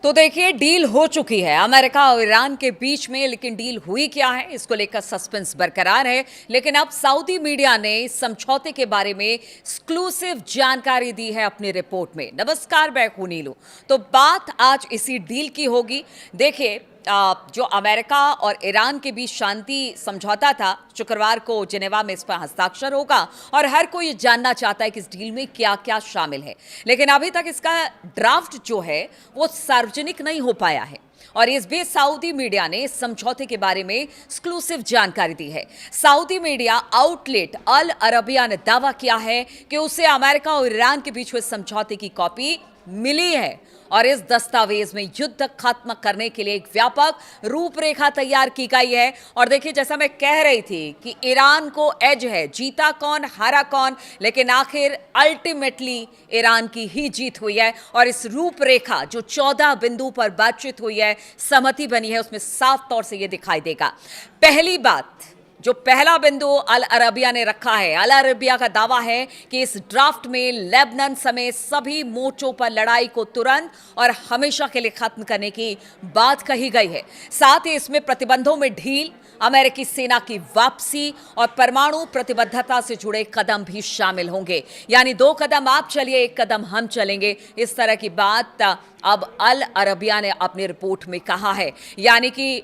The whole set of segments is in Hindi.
तो देखिए, डील हो चुकी है अमेरिका और ईरान के बीच में, लेकिन डील हुई क्या है इसको लेकर सस्पेंस बरकरार है। लेकिन अब सऊदी मीडिया ने इस समझौते के बारे में एक्सक्लूसिव जानकारी दी है अपनी रिपोर्ट में। नमस्कार, मैं हूं नीलू। तो बात आज इसी डील की होगी। देखिए, जो अमेरिका और ईरान के बीच शांति समझौता था, शुक्रवार को जिनेवा में इस पर हस्ताक्षर होगा और हर कोई ये जानना चाहता है कि इस डील में क्या क्या शामिल है। लेकिन अभी तक इसका ड्राफ्ट जो है वो सार्वजनिक नहीं हो पाया है और इस बीच सऊदी मीडिया ने इस समझौते के बारे में एक्सक्लूसिव जानकारी दी है। सऊदी मीडिया आउटलेट अल अरबिया ने दावा किया है कि उसे अमेरिका और ईरान के बीच हुए समझौते की कॉपी मिली है और इस दस्तावेज में युद्ध खत्म करने के लिए एक व्यापक रूपरेखा तैयार की गई है। और देखिए, जैसा मैं कह रही थी कि ईरान को एज है, जीता कौन हारा कौन, लेकिन आखिर अल्टीमेटली ईरान की ही जीत हुई है। और इस रूपरेखा जो 14 बिंदु पर बातचीत हुई है, सहमति बनी है, उसमें साफ तौर से यह दिखाई देगा। पहली बात, जो पहला बिंदु अल अरबिया ने रखा है, अल अरबिया का दावा है कि इस ड्राफ्ट में लेबनान समेत सभी मोर्चों पर लड़ाई को तुरंत और हमेशा के लिए खत्म करने की बात कही गई है। साथ ही इसमें प्रतिबंधों में ढील, अमेरिकी सेना की वापसी और परमाणु प्रतिबद्धता से जुड़े कदम भी शामिल होंगे। यानी 2 कदम आप चलिए, 1 कदम हम चलेंगे, इस तरह की बात अब अल अरबिया ने अपनी रिपोर्ट में कहा है। यानी कि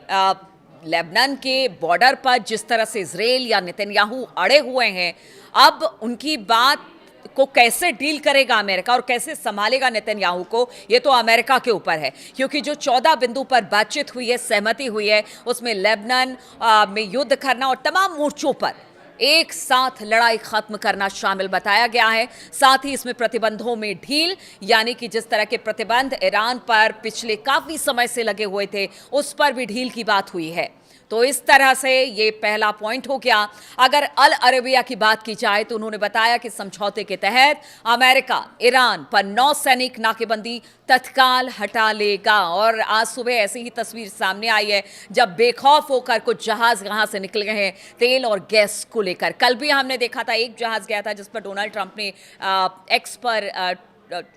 लेबनान के बॉर्डर पर जिस तरह से इजराइल या नेतन्याहू अड़े हुए हैं, अब उनकी बात को कैसे डील करेगा अमेरिका और कैसे संभालेगा नेतन्याहू को, यह तो अमेरिका के ऊपर है। क्योंकि जो 14 बिंदु पर बातचीत हुई है, सहमति हुई है, उसमें लेबनान में युद्ध करना और तमाम मोर्चों पर एक साथ लड़ाई खत्म करना शामिल बताया गया है। साथ ही इसमें प्रतिबंधों में ढील, यानी कि जिस तरह के प्रतिबंध ईरान पर पिछले काफी समय से लगे हुए थे, उस पर भी ढील की बात हुई है। तो इस तरह से ये पहला पॉइंट हो गया। अगर अल अरबिया की बात की जाए तो उन्होंने बताया कि समझौते के तहत अमेरिका ईरान पर नौसैनिक नाकेबंदी तत्काल हटा लेगा। और आज सुबह ऐसी ही तस्वीर सामने आई है जब बेखौफ होकर कुछ जहाज यहां से निकल गए हैं तेल और गैस को लेकर। कल भी हमने देखा था एक जहाज गया था जिस पर डोनाल्ड ट्रंप ने एक्स पर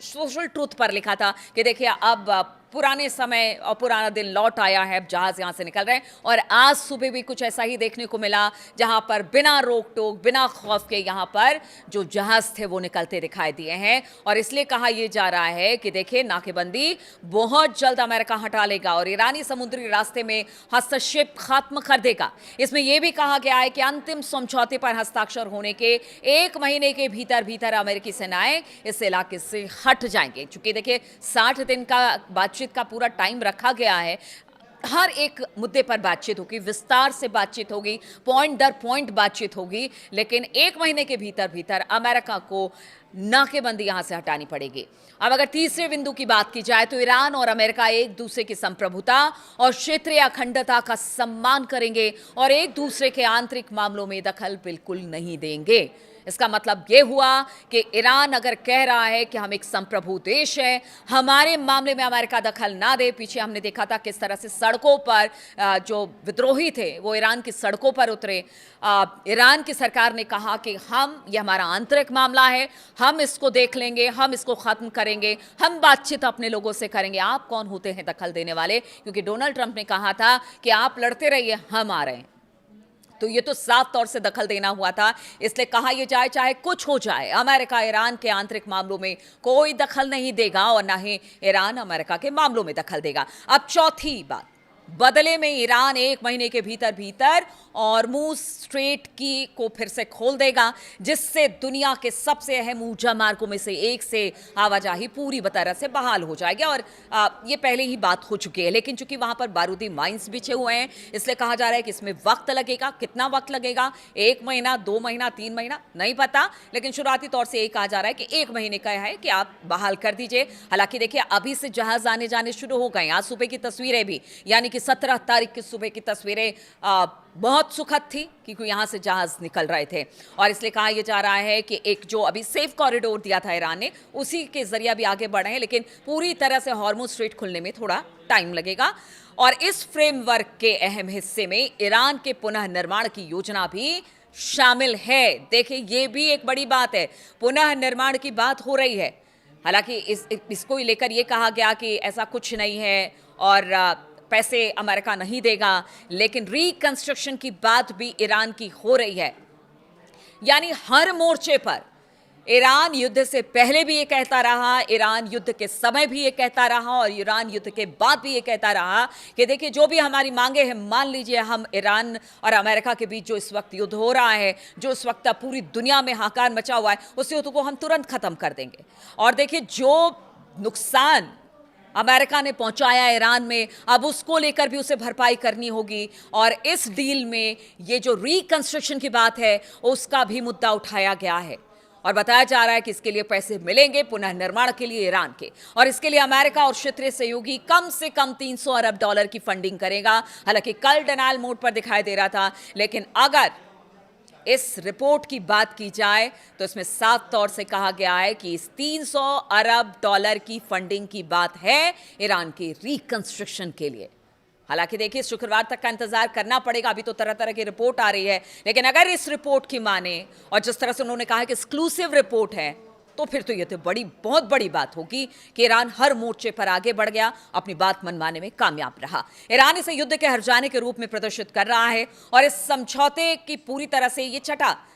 सोशल ट्रूथ पर लिखा था कि देखिए, अब पुराने समय और पुराना दिन लौट आया है, जहाज यहां से निकल रहे हैं। और आज सुबह भी कुछ ऐसा ही देखने को मिला जहां पर बिना रोक टोक, बिना खौफ के यहां पर जो जहाज थे वो निकलते दिखाई दिए हैं। और इसलिए कहा यह जा रहा है कि देखिए, नाकेबंदी बहुत जल्द अमेरिका हटा लेगा और ईरानी समुद्री रास्ते में हस्तक्षेप खत्म कर देगा। इसमें यह भी कहा गया है कि अंतिम समझौते पर हस्ताक्षर होने के 1 महीने के भीतर भीतर अमेरिकी सेनाएं इस इलाके से हट जाएंगे। चूंकि देखिए, 60 दिन का बातचीत का पूरा टाइम रखा गया है, हर एक मुद्दे पर बातचीत होगी, विस्तार से बातचीत होगी, पॉइंट दर पॉइंट बातचीत होगी, लेकिन 1 महीने के भीतर भीतर अमेरिका को नाकेबंदी यहां से हटानी पड़ेगी। अब अगर तीसरे बिंदु की बात की जाए तो ईरान और अमेरिका एक दूसरे की संप्रभुता और क्षेत्रीय अखंडता का सम्मान करेंगे और एक दूसरे के आंतरिक मामलों में दखल बिल्कुल नहीं देंगे। इसका मतलब यह हुआ कि ईरान अगर कह रहा है कि हम एक संप्रभु देश है, हमारे मामले में अमेरिका दखल ना दे। पीछे हमने देखा था किस तरह से सड़कों पर जो विद्रोही थे वो ईरान की सड़कों पर उतरे। ईरान की सरकार ने कहा कि ये हमारा आंतरिक मामला है, हम इसको देख लेंगे, हम इसको खत्म करेंगे, हम बातचीत अपने लोगों से करेंगे। आप कौन होते हैं दखल देने वाले? क्योंकि डोनाल्ड ट्रंप ने कहा था कि आप लड़ते रहिए, हम आ रहे हैं। तो ये तो साफ तौर से दखल देना हुआ था। इसलिए कहा यह जाए, चाहे कुछ हो जाए, अमेरिका ईरान के आंतरिक मामलों में कोई दखल नहीं देगा और ना ही ईरान अमेरिका के मामलों में दखल देगा। अब चौथी बात, बदले में ईरान 1 महीने के भीतर भीतर हॉर्मुज़ स्ट्रेट को फिर से खोल देगा, जिससे दुनिया के सबसे अहम ऊर्जा मार्गों में से एक से आवाजाही पूरी तरह से बहाल हो जाएगी। और ये पहले ही बात हो चुकी है, लेकिन चूंकि वहां पर बारूदी माइंस बिछे हुए हैं, इसलिए कहा जा रहा है कि इसमें वक्त लगेगा। कितना वक्त लगेगा? 1 महीना, 2 महीना, 3 महीना, नहीं पता, लेकिन शुरुआती तौर से यही कहा जा रहा है कि 1 महीने का है कि आप बहाल कर दीजिए। हालांकि देखिए, अभी से जहाज आने जाने शुरू हो गए। आज सुबह की तस्वीरें भी, यानी कि 17 तारीख की सुबह की तस्वीरें बहुत सुखद थी क्योंकि यहां से जहाज निकल रहे थे। और इसलिए कहा यह जा रहा है कि एक जो अभी सेफ कॉरिडोर दिया था ईरान ने, उसी के जरिए भी आगे बढ़े हैं, लेकिन पूरी तरह से हॉर्मुज़ स्ट्रेट खुलने में थोड़ा टाइम लगेगा। और इस फ्रेमवर्क के अहम हिस्से में ईरान के पुनः निर्माण की योजना भी शामिल है। देखिए, ये भी एक बड़ी बात है, पुनः निर्माण की बात हो रही है। हालांकि इसको लेकर ये कहा गया कि ऐसा कुछ नहीं है और पैसे अमेरिका नहीं देगा, लेकिन रिकंस्ट्रक्शन की बात भी ईरान की हो रही है। यानी हर मोर्चे पर ईरान युद्ध से पहले भी ये कहता रहा, ईरान युद्ध के समय भी ये कहता रहा और ईरान युद्ध के बाद भी ये कहता रहा कि देखिए जो भी हमारी मांगे हैं, मान लीजिए हम ईरान और अमेरिका के बीच जो इस वक्त युद्ध हो रहा है, जो इस वक्त पूरी दुनिया में हाहाकार मचा हुआ है, उस युद्ध को हम तुरंत खत्म कर देंगे। और देखिए जो नुकसान अमेरिका ने पहुंचाया ईरान में, अब उसको लेकर भी उसे भरपाई करनी होगी। और इस डील में ये जो रिकंस्ट्रक्शन की बात है उसका भी मुद्दा उठाया गया है और बताया जा रहा है कि इसके लिए पैसे मिलेंगे पुनः निर्माण के लिए ईरान के, और इसके लिए अमेरिका और क्षेत्रीय सहयोगी कम से कम $300 अरब की फंडिंग करेगा। हालांकि कल डिनायल मोड पर दिखाई दे रहा था, लेकिन अगर इस रिपोर्ट की बात की जाए तो इसमें साफ तौर से कहा गया है कि इस $300 अरब की फंडिंग की बात है ईरान के रिकंस्ट्रक्शन के लिए। हालांकि देखिए शुक्रवार तक का इंतजार करना पड़ेगा, अभी तो तरह तरह की रिपोर्ट आ रही है, लेकिन अगर इस रिपोर्ट की माने और जिस तरह से उन्होंने कहा कि एक्सक्लूसिव रिपोर्ट है, तो फिर तो ये तो बहुत बड़ी बात होगी कि ईरान हर मोर्चे पर आगे बढ़ गया, अपनी बात मनवाने में कामयाब रहा। ईरान इसे युद्ध के हर जाने के रूप में प्रदर्शित कर रहा है और इस समझौते की पूरी तरह से ये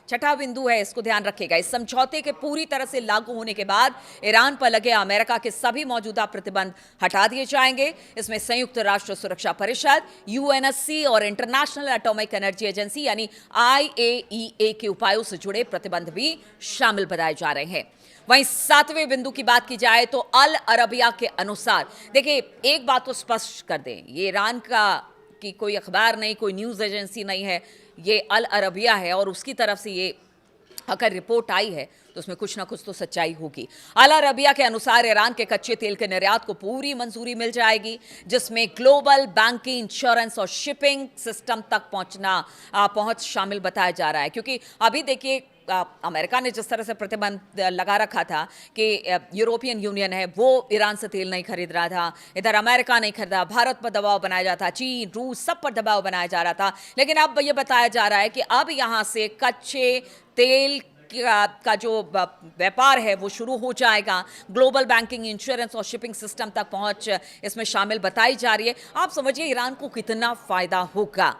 छठा बिंदु है, इसको ध्यान रखेगा। इस समझौते के पूरी तरह से लागू होने के बाद ईरान पर लगे अमेरिका के सभी मौजूदा प्रतिबंध हटा दिए जाएंगे। इसमें संयुक्त राष्ट्र सुरक्षा परिषद, यूएनएससी और इंटरनेशनल एटॉमिक एनर्जी एजेंसी यानी IAEA के उपायों से जुड़े प्रतिबंध भी शामिल बताए जा रहे हैं। वहीं 7वें बिंदु की बात की जाए तो अल अरबिया के अनुसार, देखिए एक बात तो स्पष्ट कर दें, ये ईरान की कोई अखबार नहीं, कोई न्यूज़ एजेंसी नहीं है, ये अल अरबिया है और उसकी तरफ से ये अगर रिपोर्ट आई है तो उसमें कुछ ना कुछ तो सच्चाई होगी। अल अरबिया के अनुसार ईरान के कच्चे तेल के निर्यात को पूरी मंजूरी मिल जाएगी, जिसमें ग्लोबल बैंकिंग, इंश्योरेंस और शिपिंग सिस्टम तक पहुंच शामिल बताया जा रहा है। क्योंकि अभी देखिए अमेरिका ने जिस तरह से प्रतिबंध लगा रखा था कि यूरोपियन यूनियन है वो ईरान से तेल नहीं खरीद रहा था, इधर अमेरिका नहीं खरीदा, भारत पर दबाव बनाया जाता, चीन, रूस सब पर दबाव बनाया जा रहा था, लेकिन अब ये बताया जा रहा है कि अब यहाँ से कच्चे तेल का जो व्यापार है वो शुरू हो जाएगा। ग्लोबल बैंकिंग, इंश्योरेंस और शिपिंग सिस्टम तक पहुंच इसमें शामिल बताई जा रही है। आप समझिए ईरान को कितना फायदा होगा।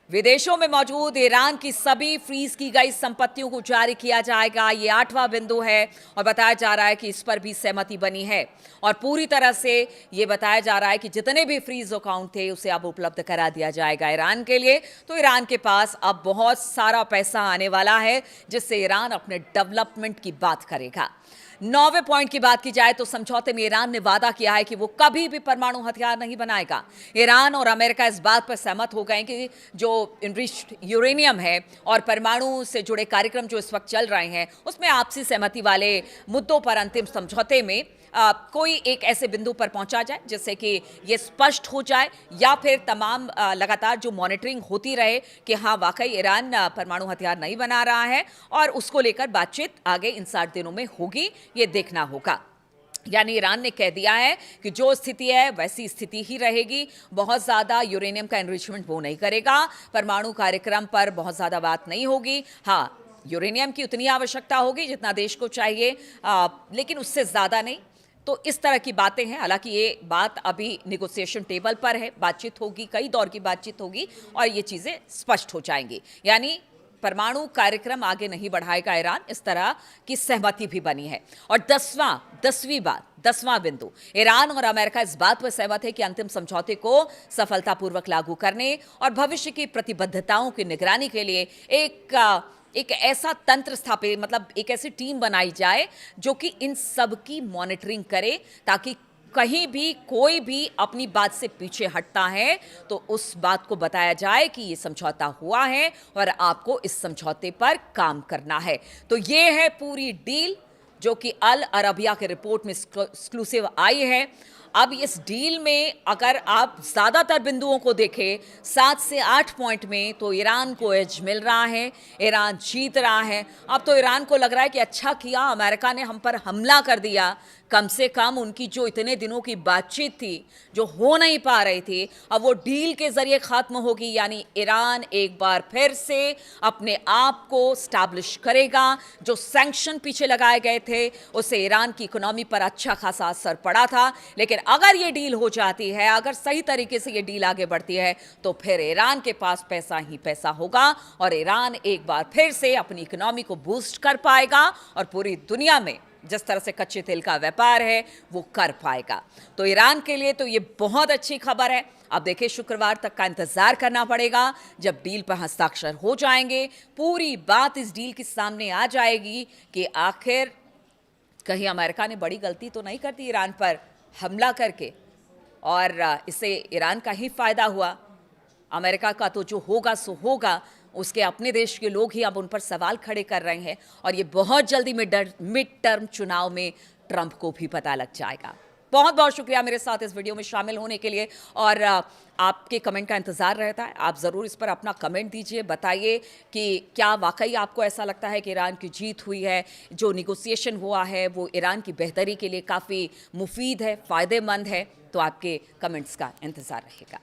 विदेशों में मौजूद ईरान की सभी फ्रीज की गई संपत्तियों को जारी किया जाएगा, ये 8वां बिंदु है और बताया जा रहा है कि इस पर भी सहमति बनी है और पूरी तरह से ये बताया जा रहा है कि जितने भी फ्रीज अकाउंट थे उसे अब उपलब्ध करा दिया जाएगा ईरान के लिए। तो ईरान के पास अब बहुत सारा पैसा आने वाला है जिससे ईरान अपने डेवलपमेंट की बात करेगा। 9वें पॉइंट की बात की जाए तो समझौते में ईरान ने वादा किया है कि वो कभी भी परमाणु हथियार नहीं बनाएगा। ईरान और अमेरिका इस बात पर सहमत हो गए कि जो इनरिच्ड यूरेनियम है और परमाणु से जुड़े कार्यक्रम जो इस वक्त चल रहे हैं उसमें आपसी सहमति वाले मुद्दों पर अंतिम समझौते में कोई एक ऐसे बिंदु पर पहुंचा जाए जिससे कि ये स्पष्ट हो जाए या फिर तमाम लगातार जो मॉनिटरिंग होती रहे कि हाँ वाकई ईरान परमाणु हथियार नहीं बना रहा है और उसको लेकर बातचीत आगे इन 60 दिनों में होगी, ये देखना होगा। यानी ईरान ने कह दिया है कि जो स्थिति है वैसी स्थिति ही रहेगी, बहुत ज़्यादा यूरेनियम का एनरिचमेंट वो नहीं करेगा, परमाणु कार्यक्रम पर बहुत ज़्यादा बात नहीं होगी। हाँ, यूरेनियम की उतनी आवश्यकता होगी जितना देश को चाहिए, लेकिन उससे ज़्यादा नहीं। तो इस तरह की बातें हैं। हालांकि ये बात अभी निगोशिएशन टेबल पर है, बातचीत होगी, कई दौर की बातचीत होगी और ये चीज़ें स्पष्ट हो जाएंगी। यानी परमाणु कार्यक्रम आगे नहीं बढ़ाएगा ईरान, इस तरह की सहमति भी बनी है। और 10वां बिंदु, ईरान और अमेरिका इस बात पर सहमत है कि अंतिम समझौते को सफलतापूर्वक लागू करने और भविष्य की प्रतिबद्धताओं की निगरानी के लिए एक ऐसा तंत्र स्थापित, मतलब एक ऐसी टीम बनाई जाए जो कि इन सब की मॉनिटरिंग करे, ताकि कहीं भी कोई भी अपनी बात से पीछे हटता है तो उस बात को बताया जाए कि ये समझौता हुआ है और आपको इस समझौते पर काम करना है। तो ये है पूरी डील जो कि अल अरबिया के रिपोर्ट में एक्सक्लूसिव आई है। अब इस डील में अगर आप ज़्यादातर बिंदुओं को देखें 7 से 8 पॉइंट में, तो ईरान को एज मिल रहा है, ईरान जीत रहा है। अब तो ईरान को लग रहा है कि अच्छा किया अमेरिका ने हम पर हमला कर दिया, कम से कम उनकी जो इतने दिनों की बातचीत थी, जो हो नहीं पा रही थी, अब वो डील के जरिए खत्म होगी। यानी ईरान एक बार फिर से अपने आप को स्टैब्लिश करेगा। जो सैंक्शन पीछे लगाए गए थे उससे ईरान की इकोनॉमी पर अच्छा खासा असर पड़ा था, लेकिन अगर ये डील हो जाती है, अगर सही तरीके से ये डील आगे बढ़ती है, तो फिर ईरान के पास पैसा ही पैसा होगा और ईरान एक बार फिर से अपनी इकोनॉमी को बूस्ट कर पाएगा और पूरी दुनिया में जिस तरह से कच्चे तेल का व्यापार है वो कर पाएगा। तो ईरान के लिए तो ये बहुत अच्छी खबर है। अब देखिए, शुक्रवार तक का इंतजार करना पड़ेगा जब डील पर हस्ताक्षर हो जाएंगे। पूरी बात इस डील के सामने आ जाएगी कि आखिर कहीं अमेरिका ने बड़ी गलती तो नहीं कर दी ईरान पर हमला करके, और इससे ईरान का ही फायदा हुआ। अमेरिका का तो जो होगा सो होगा, उसके अपने देश के लोग ही अब उन पर सवाल खड़े कर रहे हैं और ये बहुत जल्दी मिड टर्म चुनाव में ट्रंप को भी पता लग जाएगा। बहुत बहुत शुक्रिया मेरे साथ इस वीडियो में शामिल होने के लिए, और आपके कमेंट का इंतज़ार रहता है। आप ज़रूर इस पर अपना कमेंट दीजिए, बताइए कि क्या वाकई आपको ऐसा लगता है कि ईरान की जीत हुई है, जो निगोसिएशन हुआ है वो ईरान की बेहतरी के लिए काफ़ी मुफीद है, फ़ायदेमंद है। तो आपके कमेंट्स का इंतज़ार रहेगा।